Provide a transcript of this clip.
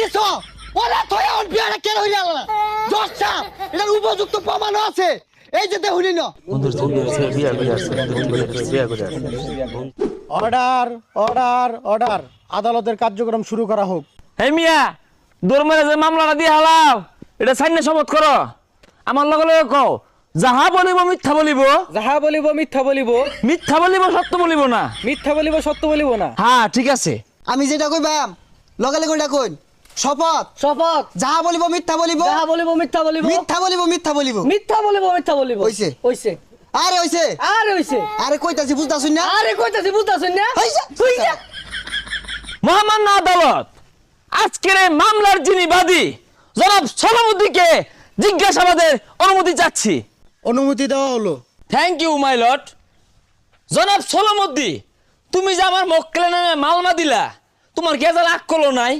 দিছো ওরা থয়া ওর বিয়াটা কেন হইলা না জস্টা এটার উপযুক্ত প্রমাণ আছে এই যে দেহুনি না অর্ডার অর্ডার অর্ডার আদালতের কার্যক্রম শুরু করা হোক। হে মিয়া দরমারে যে মামলাটা দিয়ে হালাও এটা সাইনে শপথ করো আমার লগে লগে কও যাহা বলিব মিথ্যা বলিব যাহা বলিব মিথ্যা বলিব, মিথ্যা বলিব সত্য বলিব না। মিথ্যা বলিব সত্য বলিব না। হ্যাঁ ঠিক আছে। আমি যেটা কইবাম লগে লগে ওটা কইন শপথ শপথ যাহা বলিব মিথ্যা বলিব যাহা বলিব মিথ্যা বলিব মিথ্যা বলিব মিথ্যা বলিব মিথ্যা বলিব মিথ্যা বলিব হইছে। হইছে আরে হইছে আরে হইছে আরে কইতাছি বুঝতাছুন না আরে কইতাছি বুঝতাছেন না হইছে হইছে মহামান্য আদালত আজকের এই মামলার যিনি বাদী জনাব সলামুদ্দিনকে জিজ্ঞাসাবাদের অনুমতি চাচ্ছি। অনুমতি দেওয়া হলো। Thank you my lord. জনাব সলামুদ্দিন তুমি যে আমার মক্কেলের নামে মালমা দিলা তোমার কি এত রাগ করলো নাই?